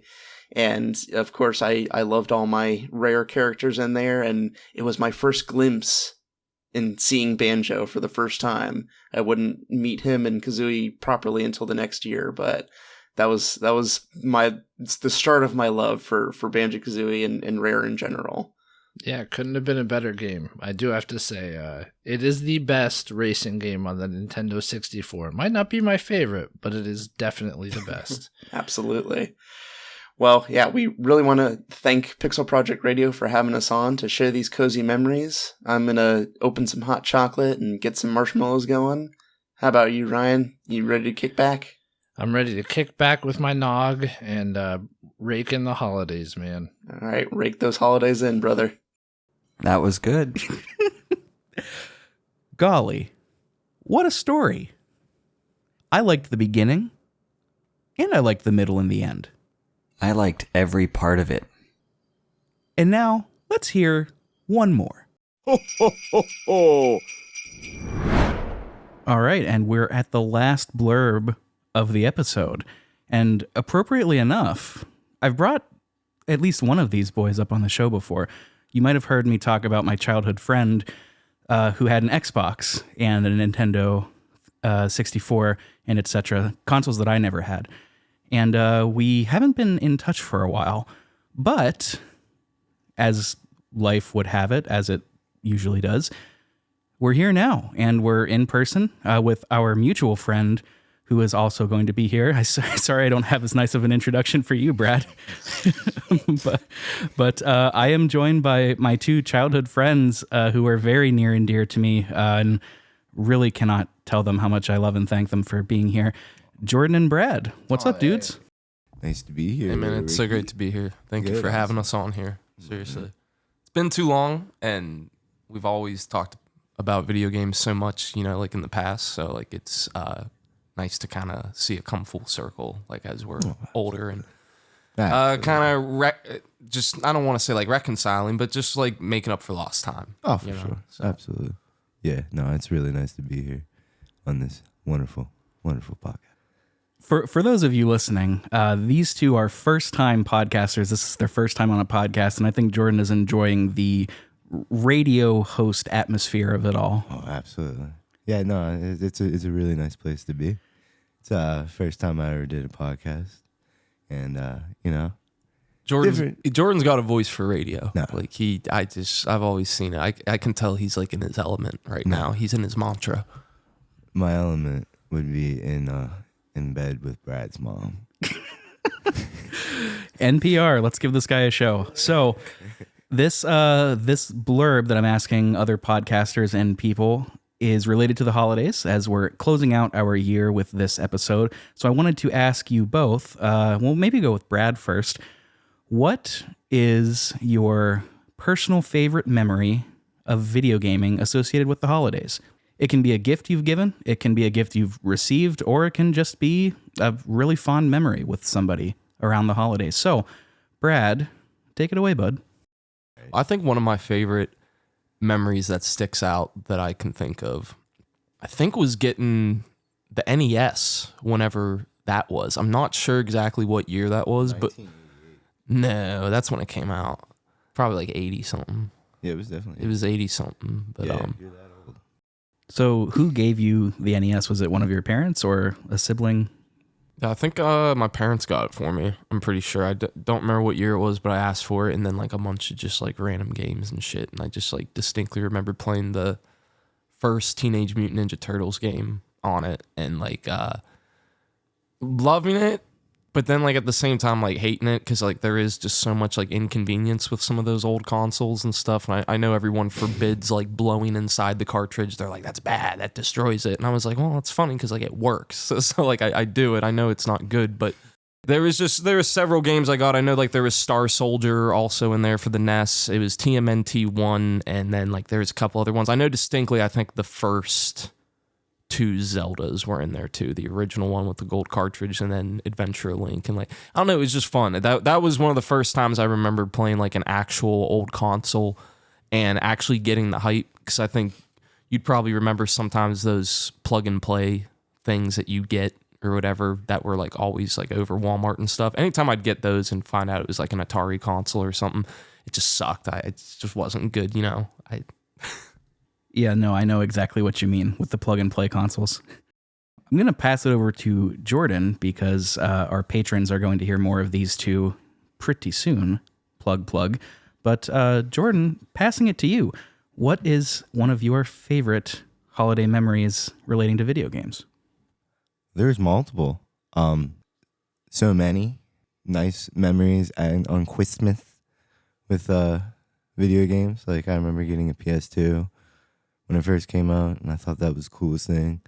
And of course, I loved all my rare characters in there, and it was my first glimpse in seeing Banjo for the first time. I wouldn't meet him and Kazooie properly until the next year, but that was it's the start of my love for Banjo-Kazooie and Rare in general. Yeah, it couldn't have been a better game. I do have to say, it is the best racing game on the Nintendo 64. It might not be my favorite, but it is definitely the best. Absolutely. Well, yeah, we really want to thank Pixel Project Radio for having us on to share these cozy memories. I'm going to open some hot chocolate and get some marshmallows going. How about you, Ryan? You ready to kick back? I'm ready to kick back with my nog and rake in the holidays, man. All right, rake those holidays in, brother. That was good. Golly, what a story. I liked the beginning, and I liked the middle and the end. I liked every part of it. And now, let's hear one more. Ho, ho, ho, ho. All right, and we're at the last blurb of the episode. And appropriately enough, I've brought at least one of these boys up on the show before. You might have heard me talk about my childhood friend who had an Xbox and a Nintendo 64 and etc. Consoles that I never had. And we haven't been in touch for a while. But as life would have it, as it usually does, we're here now. And we're in person with our mutual friend who is also going to be here. Sorry I don't have as nice of an introduction for you, Brad. but I am joined by my two childhood friends who are very near and dear to me and really cannot tell them how much I love and thank them for being here. Jordan and Brad, what's up, dudes? Nice to be here. Hey, man, it's so great to be here. Thank you for having us on here. Seriously. It's been too long, and we've always talked about video games so much, like in the past. So, like, it's nice to kind of see it come full circle, like as we're older and kind of just, I don't want to say like reconciling, but just like making up for lost time. Oh, for sure. So. Absolutely. Yeah, no, it's really nice to be here on this wonderful, wonderful podcast. For those of you listening, these two are first-time podcasters. This is their first time on a podcast, and I think Jordan is enjoying the radio host atmosphere of it all. Oh, absolutely. Yeah, no, it's a really nice place to be. It's first time I ever did a podcast, and Jordan's got a voice for radio. No. Like I've always seen it. I can tell he's like in his element right now. He's in his mantra. My element would be in bed with Brad's mom. NPR, let's give this guy a show. So this blurb that I'm asking other podcasters and people is related to the holidays as we're closing out our year with this episode. So I wanted to ask you both, maybe go with Brad first. What is your personal favorite memory of video gaming associated with the holidays? It can be a gift you've given, it can be a gift you've received, or it can just be a really fond memory with somebody around the holidays. So, Brad, take it away, bud. I think one of my favorite memories that sticks out that I can think of, I think was getting the NES whenever that was. I'm not sure exactly what year that was, but no, that's when it came out. Probably like 80 something. Yeah, it was definitely. It was 80 something, but you're that old. So who gave you the NES? Was it one of your parents or a sibling? I think my parents got it for me. I'm pretty sure. I don't remember what year it was, but I asked for it, and then like a bunch of just like random games and shit. And I just like distinctly remember playing the first Teenage Mutant Ninja Turtles game on it and like loving it, but then like at the same time like hating it because like there is just so much like inconvenience with some of those old consoles and stuff. And I know everyone forbids like blowing inside the cartridge. They're like, that's bad, that destroys it. And I was like, well, it's funny because like it works. So like I do it. I know it's not good, but there were several games I got. I know like there was Star Soldier also in there for the NES. It was TMNT 1, and then like there's a couple other ones. I know distinctly I think the first two Zeldas were in there too. The original one with the gold cartridge and then Adventure Link. And like, I don't know, it was just fun. That was one of the first times I remember playing like an actual old console and actually getting the hype. Because I think you'd probably remember sometimes those plug and play things that you get or whatever that were like always like over Walmart and stuff. Anytime I'd get those and find out it was like an Atari console or something, it just sucked. It just wasn't good, you know. Yeah, no, I know exactly what you mean with the plug and play consoles. I'm going to pass it over to Jordan because our patrons are going to hear more of these two pretty soon. Plug. But Jordan, passing it to you. What is one of your favorite holiday memories relating to video games? There's multiple. So many nice memories and on Christmas with video games. Like I remember getting a PS2 when it first came out, and I thought that was the coolest thing.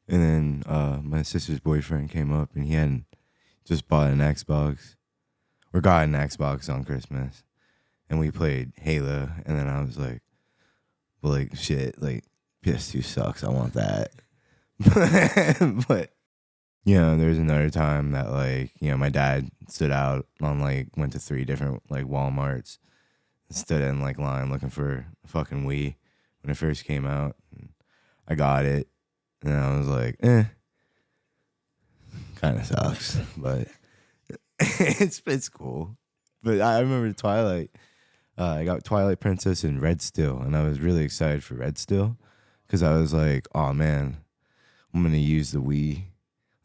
And then my sister's boyfriend came up, and he hadn't just bought an Xbox, or got an Xbox on Christmas, and we played Halo. And then I was like, well, like shit, like PS2 sucks. I want that. But you know, there's another time that like, you know, my dad stood out on like went to 3 different like Walmarts, stood in like line looking for a fucking Wii when it first came out. And I got it, and I was like, kind of sucks, but it's cool. But I remember Twilight. I got Twilight Princess and Red Steel, and I was really excited for Red Steel because I was like, oh man, I'm gonna use the Wii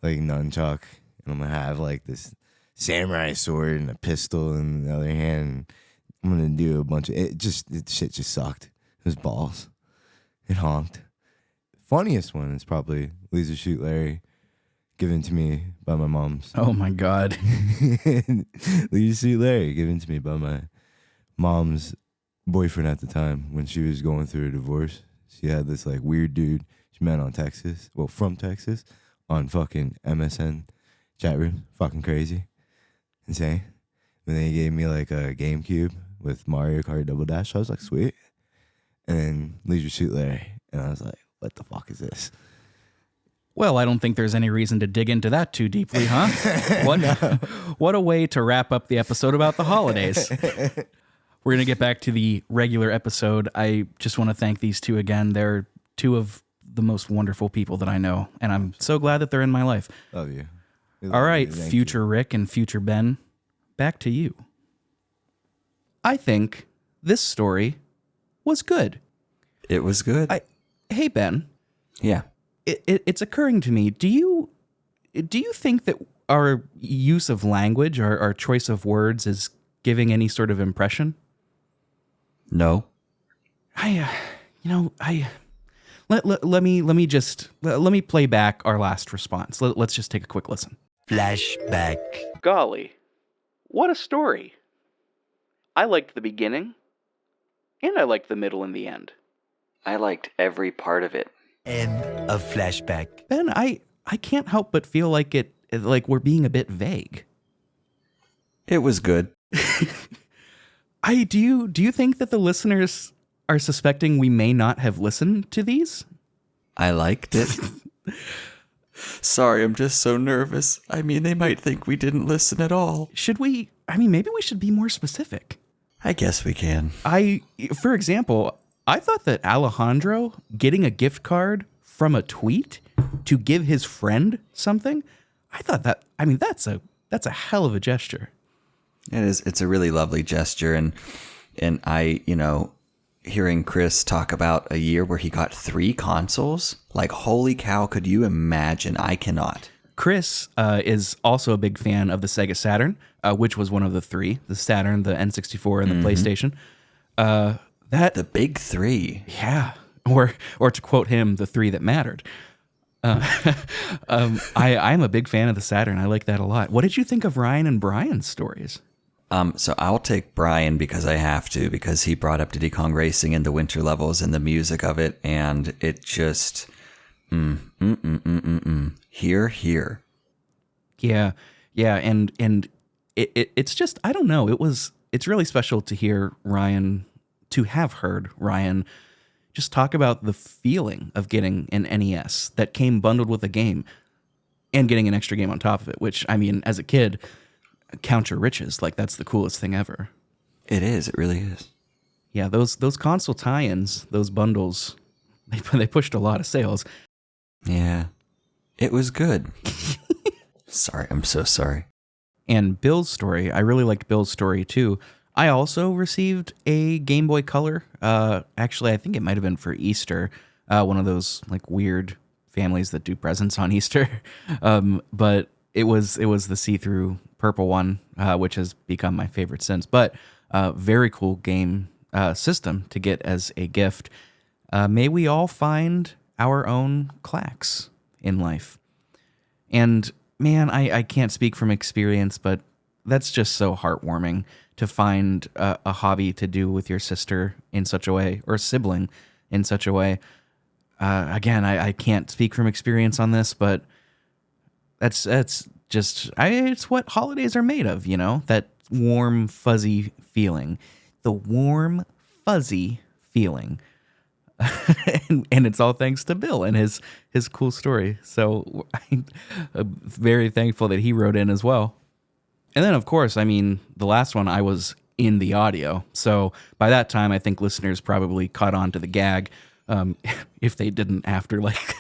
like nunchuck, and I'm gonna have like this samurai sword and a pistol in the other hand. And I'm gonna do a bunch of shit just sucked. It was balls. It honked. Funniest one is probably Laser Shoot Larry, given to me by my mom's. Oh my god. Laser Shoot Larry, given to me by my mom's boyfriend at the time when she was going through a divorce. She had this like weird dude she met on Texas, well, from Texas, on fucking MSN chat room. Fucking crazy. Insane. And then he gave me like a GameCube with Mario Kart Double Dash. I was like, sweet. And then Leisure Suit Larry. And I was like, what the fuck is this? Well, I don't think there's any reason to dig into that too deeply, huh? What a way to wrap up the episode about the holidays. We're going to get back to the regular episode. I just want to thank these two again. They're two of the most wonderful people that I know, and I'm so glad that they're in my life. Love you. All right, future Rick and future Ben, back to you. I think this story was good. It was good. Hey, Ben. Yeah. It's occurring to me, do you think that our use of language, our choice of words is giving any sort of impression? No. Let me play back our last response. Let's just take a quick listen. Flashback. Golly, what a story. I liked the beginning, and I liked the middle and the end. I liked every part of it. End of flashback. Ben, I can't help but feel like we're being a bit vague. It was good. Do you think that the listeners are suspecting we may not have listened to these? I liked it. Sorry, I'm just so nervous. I mean, they might think we didn't listen at all. Should we? I mean, maybe we should be more specific. I guess we can. For example, I thought that Alejandro getting a gift card from a tweet to give his friend something, that's a hell of a gesture. It is. It's a really lovely gesture. And I, hearing Chris talk about a year where he got 3 consoles, like, holy cow, could you imagine? I cannot. Chris is also a big fan of the Sega Saturn, which was one of the 3, the Saturn, the N64, and the PlayStation. The big 3. Yeah. Or to quote him, the 3 that mattered. I'm a big fan of the Saturn. I like that a lot. What did you think of Ryan and Brian's stories? So I'll take Brian because I have to, because he brought up Diddy Kong Racing and the winter levels and the music of it, and it just Here. Yeah, and it's just, I don't know. It's really special to hear Ryan, to have heard Ryan just talk about the feeling of getting an NES that came bundled with a game and getting an extra game on top of it, which, I mean, as a kid, count your riches. Like, that's the coolest thing ever. It is. It really is. Yeah, those console tie-ins, those bundles, they pushed a lot of sales. Yeah. It was good. Sorry, I'm so sorry. And Bill's story, I really liked Bill's story too. I also received a Game Boy Color. Actually, I think it might have been for Easter. One of those like weird families that do presents on Easter. But it was the see-through purple one, which has become my favorite since. But very cool game system to get as a gift. May we all find our own clacks in life. And man, I can't speak from experience, but that's just so heartwarming to find a hobby to do with your sister in such a way, or a sibling in such a way. Again, I can't speak from experience on this, but that's just it's what holidays are made of, you know? That warm, fuzzy feeling. The warm, fuzzy feeling. and it's all thanks to Bill and his cool story. So I'm very thankful that he wrote in as well. And then, of course, I mean, the last one, I was in the audio. So by that time, I think listeners probably caught on to the gag. If they didn't after like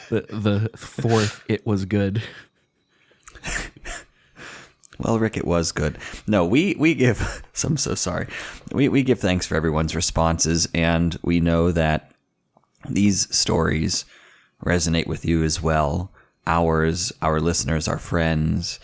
the fourth, it was good. Well, Rick, it was good. No, we give, I'm so sorry. We give thanks for everyone's responses, and we know that these stories resonate with you as well. Ours, our listeners, our friends,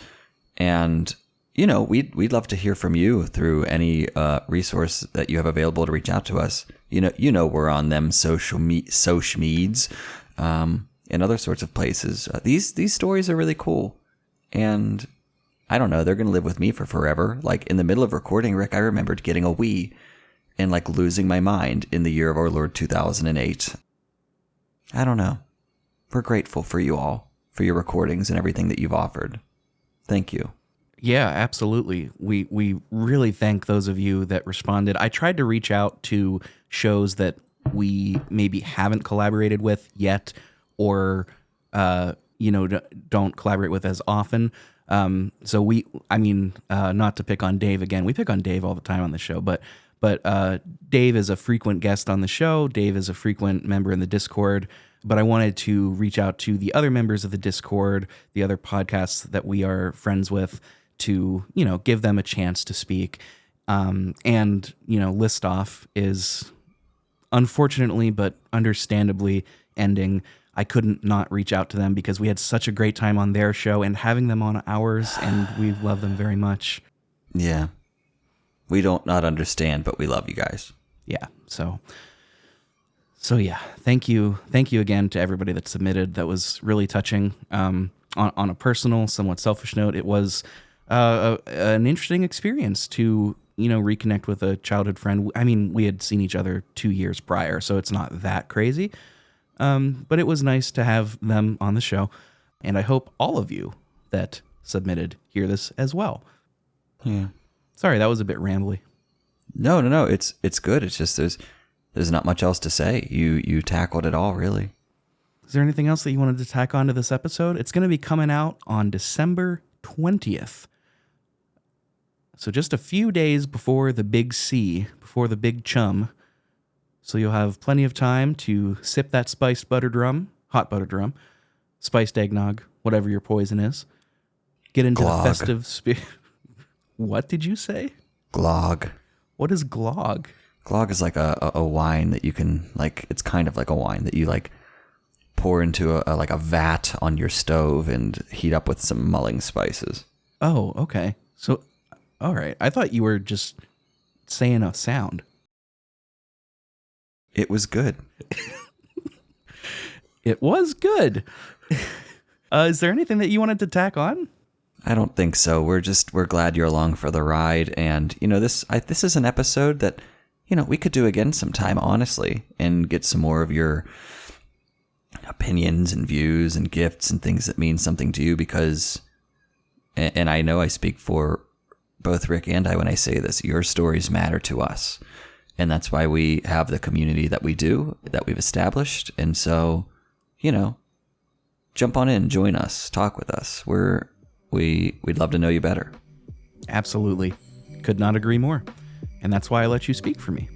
and you know, we'd love to hear from you through any resource that you have available to reach out to us. You know, we're on them social meds, and other sorts of places. These stories are really cool, and I don't know, they're going to live with me for forever. Like, in the middle of recording, Rick, I remembered getting a Wii and, like, losing my mind in the year of our Lord 2008. I don't know. We're grateful for you all, for your recordings and everything that you've offered. Thank you. Yeah, absolutely. We really thank those of you that responded. I tried to reach out to shows that we maybe haven't collaborated with yet, or, don't collaborate with as often. So not to pick on Dave again. We pick on Dave all the time on the show, but Dave is a frequent guest on the show. Dave is a frequent member in the Discord, but I wanted to reach out to the other members of the Discord, the other podcasts that we are friends with, to, give them a chance to speak. List Off is unfortunately, but understandably ending. I couldn't not reach out to them because we had such a great time on their show and having them on ours, and we love them very much. Yeah. We don't not understand, but we love you guys. Yeah. So yeah, thank you again to everybody that submitted. That was really touching. On a personal, somewhat selfish note, it was an interesting experience to, reconnect with a childhood friend. I mean, we had seen each other 2 years prior, so it's not that crazy. But it was nice to have them on the show, and I hope all of you that submitted hear this as well. Yeah. Sorry, that was a bit rambly. No. It's good. It's just there's not much else to say. You tackled it all, really. Is there anything else that you wanted to tack on to this episode? It's going to be coming out on December 20th. So just a few days before the big C, before the big chum. So you'll have plenty of time to sip that spiced butter drum, hot butter drum, spiced eggnog, whatever your poison is. Get into Glog. the festive spirit. What did you say? Glog. What is glog? Glog is like a wine that you can, like, it's kind of like a wine that you, like, pour into a vat on your stove and heat up with some mulling spices. Oh, okay. So, all right. I thought you were just saying a sound. It was good. It was good. Is there anything that you wanted to tack on? I don't think so. We're glad you're along for the ride, and this is an episode that we could do again sometime, honestly, and get some more of your opinions and views and gifts and things that mean something to you, because, and I know I speak for both Rick and I when I say this, your stories matter to us. And that's why we have the community that we do, that we've established. And so, jump on in, join us, talk with us. We'd love to know you better. Absolutely. Could not agree more. And that's why I let you speak for me.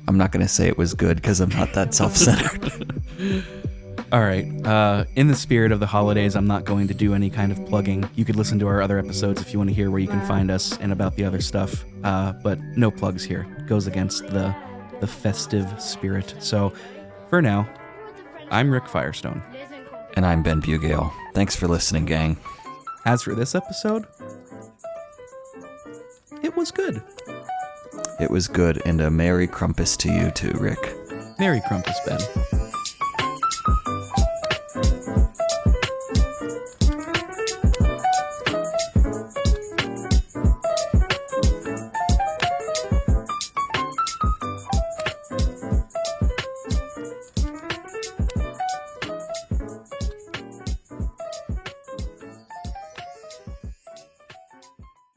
I'm not going to say it was good because I'm not that self-centered. All right. In the spirit of the holidays, I'm not going to do any kind of plugging. You could listen to our other episodes if you want to hear where you can find us and about the other stuff. But no plugs here. Goes against the festive spirit. So for now, I'm Rick Firestone. And I'm Ben Bugale. Thanks for listening, gang. As for this episode, it was good. It was good, and a Merry Crumpus to you too, Rick. Merry Crumpus, Ben.